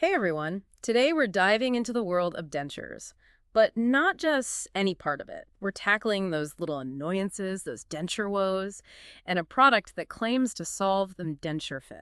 Hey everyone! Today we're diving into the world of dentures, but not just any part of it. We're tackling those little annoyances, those denture woes, and a product that claims to solve them DensureFit.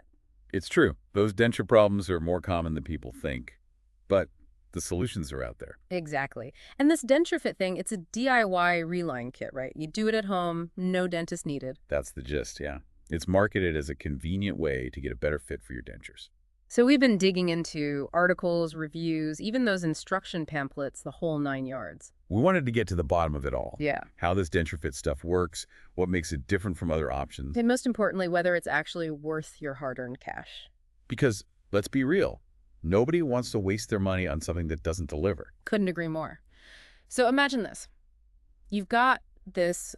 It's true. Those denture problems are more common than people think. But the solutions are out there. Exactly. And this DentureFit thing, it's a DIY reline kit, right? You do it at home, no dentist needed. That's the gist, yeah. It's marketed as a convenient way to get a better fit for your dentures. So we've been digging into articles, reviews, even those instruction pamphlets, the whole nine yards. We wanted to get to the bottom of it all. Yeah. How this denture fit stuff works, what makes it different from other options. And most importantly, whether it's actually worth your hard-earned cash. Because, let's be real, nobody wants to waste their money on something that doesn't deliver. Couldn't agree more. So imagine this. You've got this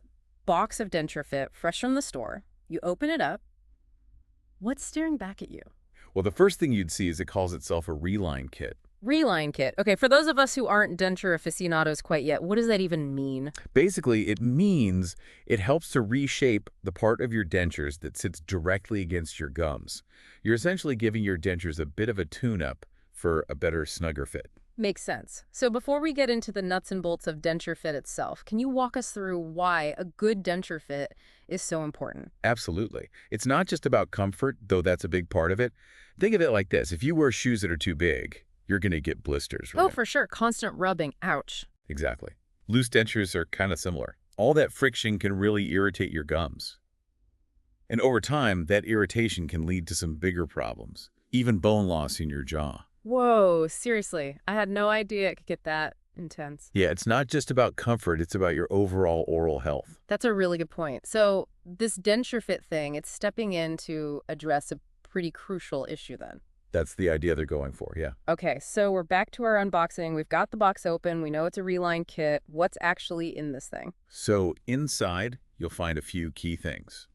box of DentureFit fresh from the store. You open it up. What's staring back at you? Well, the first thing you'd see is it calls itself a Reline kit. Reline kit. Okay, for those of us who aren't denture aficionados quite yet, what does that even mean? Basically, it means it helps to reshape the part of your dentures that sits directly against your gums. You're essentially giving your dentures a bit of a tune-up for a better, snugger fit. Makes sense. So before we get into the nuts and bolts of DentureFit itself, can you walk us through why a good denture fit is so important? Absolutely. It's not just about comfort, though that's a big part of it. Think of it like this. If you wear shoes that are too big, you're going to get blisters, Oh, right? for sure. Constant rubbing. Ouch. Exactly. Loose dentures are kind of similar. All that friction can really irritate your gums. And over time, that irritation can lead to some bigger problems, even bone loss in your jaw. Whoa, seriously. I had no idea it could get that intense. Yeah, it's not just about comfort, it's about your overall oral health. That's a really good point. So this DentureFit thing, it's stepping in to address a pretty crucial issue then. That's the idea they're going for, yeah. Okay, so we're back to our unboxing. We've got the box open. We know it's a Reline kit. What's actually in this thing? So inside, you'll find a few key things.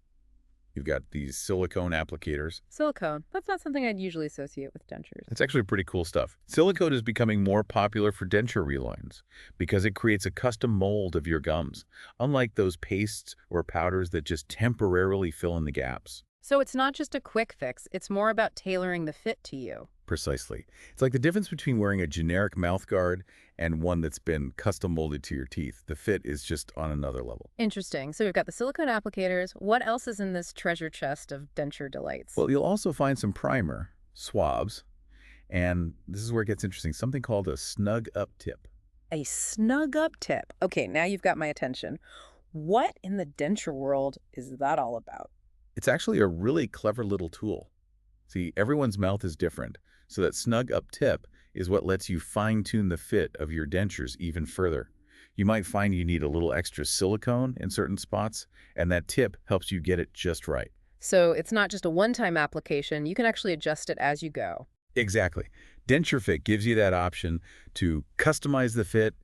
You've got these silicone applicators. Silicone. That's not something I'd usually associate with dentures. It's actually pretty cool stuff. Silicone is becoming more popular for denture relines because it creates a custom mold of your gums, unlike those pastes or powders that just temporarily fill in the gaps. So it's not just a quick fix. It's more about tailoring the fit to you. Precisely. It's like the difference between wearing a generic mouth guard and one that's been custom molded to your teeth. The fit is just on another level. Interesting. So we've got the silicone applicators. What else is in this treasure chest of denture delights? Well, you'll also find some primer, swabs, and this is where it gets interesting, something called a snug up tip. A snug up tip. Okay, now you've got my attention. What in the denture world is that all about? It's actually a really clever little tool. See, everyone's mouth is different, so that snug up tip is what lets you fine-tune the fit of your dentures even further. You might find you need a little extra silicone in certain spots, and that tip helps you get it just right. So it's not just a one-time application. You can actually adjust it as you go. Exactly. DentureFit gives you that option to customize the fit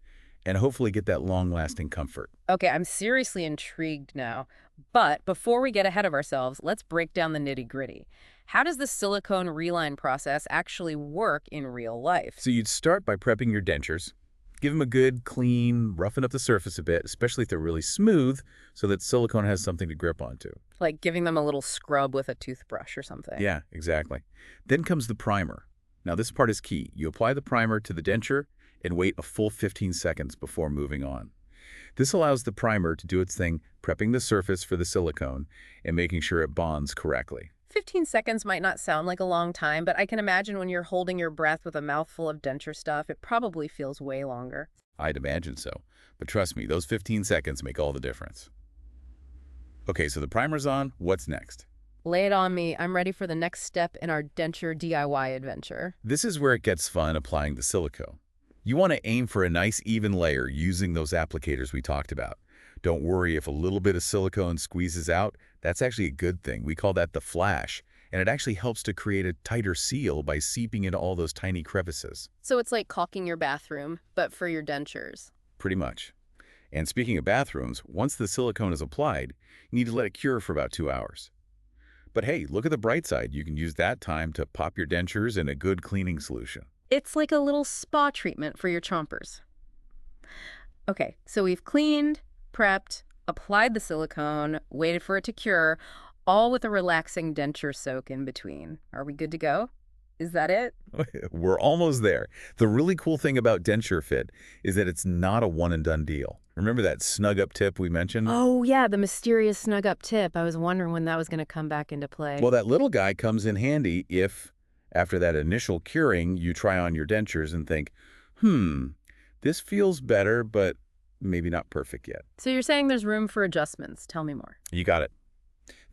and hopefully get that long-lasting comfort. Okay, I'm seriously intrigued now. But before we get ahead of ourselves, let's break down the nitty-gritty. How does the silicone reline process actually work in real life? So you'd start by prepping your dentures. Give them a good, clean, roughen up the surface a bit, especially if they're really smooth, so that silicone has something to grip onto. Like giving them a little scrub with a toothbrush or something. Yeah, exactly. Then comes the primer. Now this part is key. You apply the primer to the denture and wait a full 15 seconds before moving on. This allows the primer to do its thing, prepping the surface for the silicone and making sure it bonds correctly. 15 seconds might not sound like a long time, but I can imagine when you're holding your breath with a mouthful of denture stuff, it probably feels way longer. I'd imagine so. But trust me, those 15 seconds make all the difference. Okay, so the primer's on. What's next? Lay it on me. I'm ready for the next step in our denture DIY adventure. This is where it gets fun applying the silicone. You want to aim for a nice even layer using those applicators we talked about. Don't worry if a little bit of silicone squeezes out. That's actually a good thing. We call that the flash, and it actually helps to create a tighter seal by seeping into all those tiny crevices. So it's like caulking your bathroom, but for your dentures. Pretty much. And speaking of bathrooms, once the silicone is applied, you need to let it cure for about 2 hours. But hey, look at the bright side. You can use that time to pop your dentures in a good cleaning solution. It's like a little spa treatment for your chompers. Okay, so we've cleaned, prepped, applied the silicone, waited for it to cure, all with a relaxing denture soak in between. Are we good to go? Is that it? We're almost there. The really cool thing about DensureFit is that it's not a one-and-done deal. Remember that snug-up tip we mentioned? Oh, yeah, the mysterious snug up tip. I was wondering when that was going to come back into play. Well, that little guy comes in handy if, after that initial curing, you try on your dentures and think, hmm, this feels better, but maybe not perfect yet. So you're saying there's room for adjustments. Tell me more. You got it.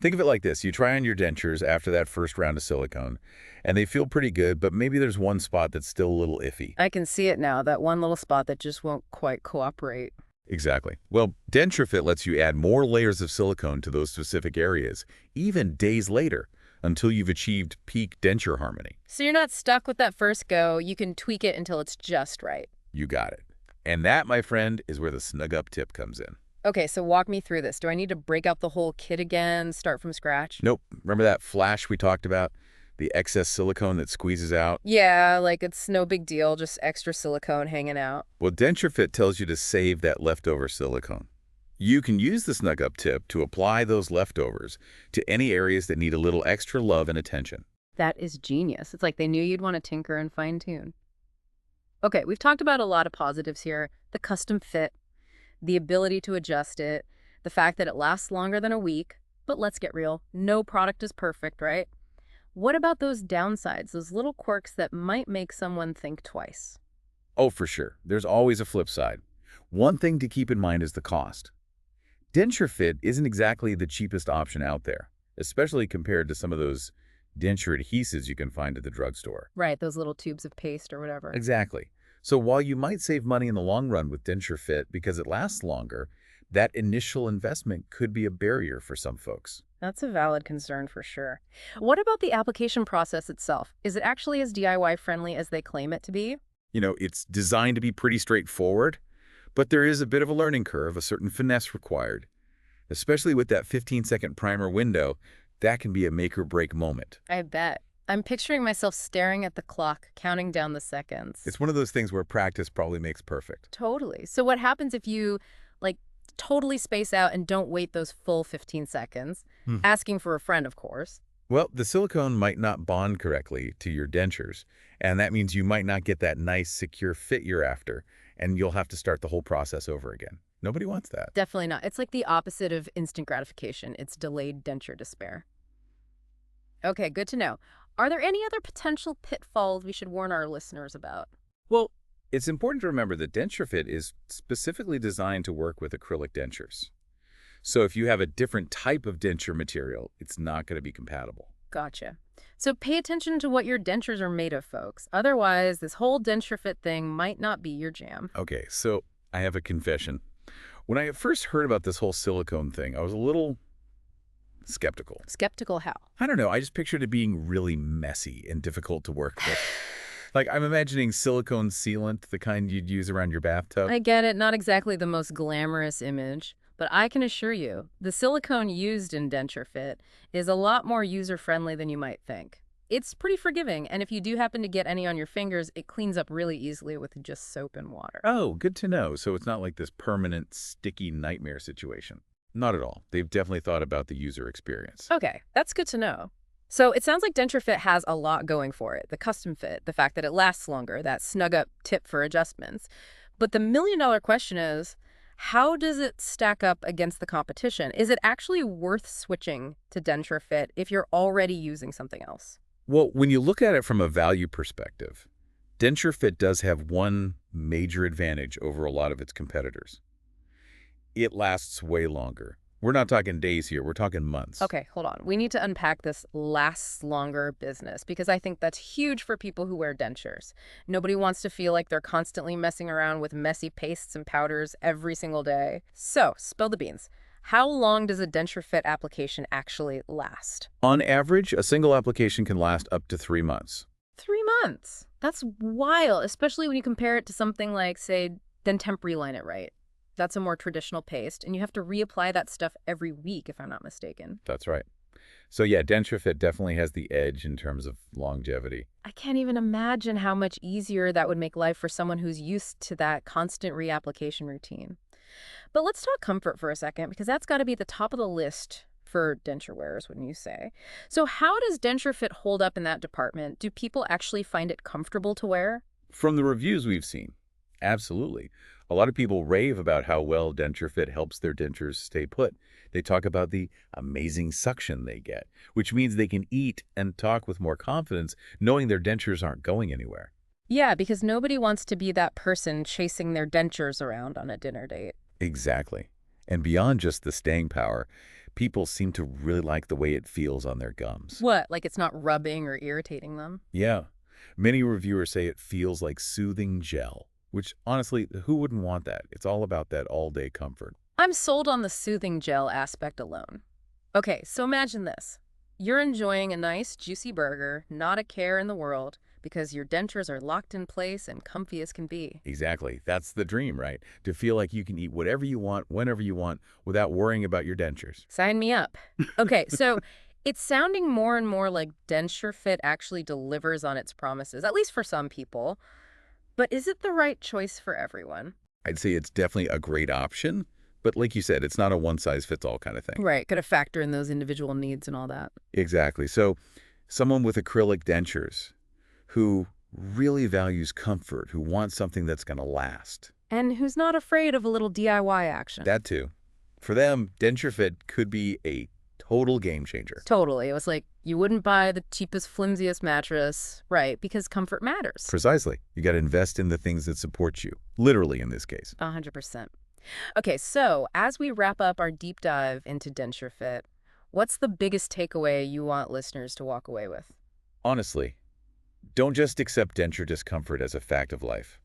Think of it like this. You try on your dentures after that first round of silicone, and they feel pretty good, but maybe there's one spot that's still a little iffy. I can see it now, that one little spot that just won't quite cooperate. Exactly. Well, DentureFit lets you add more layers of silicone to those specific areas, even days later, until you've achieved peak denture harmony. So you're not stuck with that first go. You can tweak it until it's just right. You got it. And that, my friend, is where the snug-up tip comes in. Okay, so walk me through this. Do I need to break out the whole kit again, start from scratch? Nope. Remember that flash we talked about? The excess silicone that squeezes out? Yeah, like it's no big deal, just extra silicone hanging out. Well, DentureFit tells you to save that leftover silicone. You can use the snug-up tip to apply those leftovers to any areas that need a little extra love and attention. That is genius. It's like they knew you'd want to tinker and fine-tune. Okay, we've talked about a lot of positives here. The custom fit, the ability to adjust it, the fact that it lasts longer than a week. But let's get real. No product is perfect, right? What about those downsides, those little quirks that might make someone think twice? Oh, for sure. There's always a flip side. One thing to keep in mind is the cost. DentureFit isn't exactly the cheapest option out there, especially compared to some of those denture adhesives you can find at the drugstore. Right, those little tubes of paste or whatever. Exactly. So while you might save money in the long run with DentureFit because it lasts longer, that initial investment could be a barrier for some folks. That's a valid concern for sure. What about the application process itself? Is it actually as DIY friendly as they claim it to be? You know, it's designed to be pretty straightforward, but there is a bit of a learning curve, a certain finesse required. Especially with that 15-second primer window, that can be a make or break moment. I bet. I'm picturing myself staring at the clock, counting down the seconds. It's one of those things where practice probably makes perfect. Totally. So what happens if you, like, totally space out and don't wait those full 15 seconds? Asking for a friend, of course. Well, the silicone might not bond correctly to your dentures, and that means you might not get that nice, secure fit you're after, and you'll have to start the whole process over again. Nobody wants that. Definitely not. It's like the opposite of instant gratification. It's delayed denture despair. Okay, good to know. Are there any other potential pitfalls we should warn our listeners about? Well, it's important to remember that DentureFit is specifically designed to work with acrylic dentures. So if you have a different type of denture material, it's not going to be compatible. Gotcha. So pay attention to what your dentures are made of, folks. Otherwise, this whole DensureFit thing might not be your jam. Okay, so I have a confession. When I first heard about this whole silicone thing, I was a little skeptical. Skeptical how? I don't know, I just pictured it being really messy and difficult to work with. Like, I'm imagining silicone sealant, the kind you'd use around your bathtub. I get it. Not exactly the most glamorous image. But I can assure you, the silicone used in DentureFit is a lot more user-friendly than you might think. It's pretty forgiving, and if you do happen to get any on your fingers, it cleans up really easily with just soap and water. Oh, good to know. So it's not like this permanent, sticky nightmare situation. Not at all. They've definitely thought about the user experience. Okay, that's good to know. So it sounds like DentureFit has a lot going for it. The custom fit, the fact that it lasts longer, that snug-up tip for adjustments. But the million-dollar question is, how does it stack up against the competition? Is it actually worth switching to DentureFit if you're already using something else? Well, when you look at it from a value perspective, DentureFit does have one major advantage over a lot of its competitors. It lasts way longer. We're not talking days here. We're talking months. Okay, hold on. We need to unpack this lasts longer business because I think that's huge for people who wear dentures. Nobody wants to feel like they're constantly messing around with messy pastes and powders every single day. So, spill the beans. How long does a DentureFit application actually last? On average, a single application can last up to 3 months. 3 months. That's wild, especially when you compare it to something like, say, Dentemp Reline It Right. That's a more traditional paste, and you have to reapply that stuff every week, if I'm not mistaken. That's right. So yeah, DentureFit definitely has the edge in terms of longevity. I can't even imagine how much easier that would make life for someone who's used to that constant reapplication routine. But let's talk comfort for a second, because that's got to be the top of the list for denture wearers, wouldn't you say? So how does DensureFit hold up in that department? Do people actually find it comfortable to wear? From the reviews we've seen, absolutely. A lot of people rave about how well DentureFit helps their dentures stay put. They talk about the amazing suction they get, which means they can eat and talk with more confidence, knowing their dentures aren't going anywhere. Yeah, because nobody wants to be that person chasing their dentures around on a dinner date. Exactly. And beyond just the staying power, people seem to really like the way it feels on their gums. What, like it's not rubbing or irritating them? Yeah. Many reviewers say it feels like soothing gel, which honestly, who wouldn't want that? It's all about that all-day comfort. I'm sold on the soothing gel aspect alone. Okay, so imagine this. You're enjoying a nice, juicy burger, not a care in the world, because your dentures are locked in place and comfy as can be. Exactly. That's the dream, right? To feel like you can eat whatever you want, whenever you want, without worrying about your dentures. Sign me up. Okay, so it's sounding more and more like DensureFit actually delivers on its promises, at least for some people. But is it the right choice for everyone? I'd say it's definitely a great option, but like you said, it's not a one-size-fits-all kind of thing. Right, got to factor in those individual needs and all that. Exactly. So someone with acrylic dentures who really values comfort, who wants something that's going to last. And who's not afraid of a little DIY action? That too. For them, DentureFit could be a total game changer. Totally. It was like you wouldn't buy the cheapest, flimsiest mattress, right, because comfort matters. Precisely. You got to invest in the things that support you, literally in this case. 100%. Okay, so as we wrap up our deep dive into DentureFit, what's the biggest takeaway you want listeners to walk away with? Honestly, don't just accept denture discomfort as a fact of life.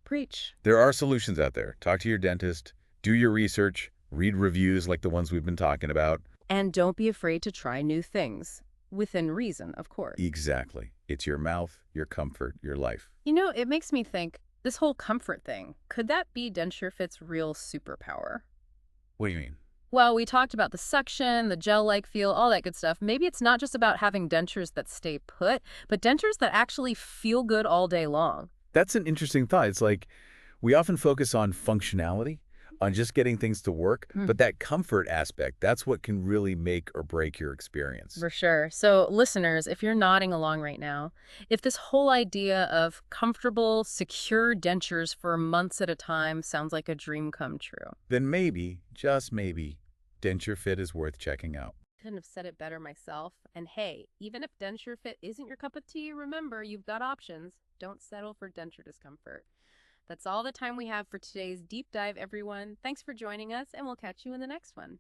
Preach. There are solutions out there. Talk to your dentist, do your research, read reviews like the ones we've been talking about. And don't be afraid to try new things. Within reason, of course. Exactly. It's your mouth, your comfort, your life. You know, it makes me think, this whole comfort thing, could that be DentureFit's real superpower? What do you mean? Well, we talked about the suction, the gel-like feel, all that good stuff. Maybe it's not just about having dentures that stay put, but dentures that actually feel good all day long. That's an interesting thought. It's like we often focus on functionality, on just getting things to work, but that comfort aspect, that's what can really make or break your experience. For sure. So listeners, if you're nodding along right now, if this whole idea of comfortable, secure dentures for months at a time sounds like a dream come true. Then maybe, just maybe, DentureFit is worth checking out. Couldn't have said it better myself. And hey, even if DentureFit isn't your cup of tea, remember, you've got options. Don't settle for denture discomfort. That's all the time we have for today's deep dive, everyone. Thanks for joining us, and we'll catch you in the next one.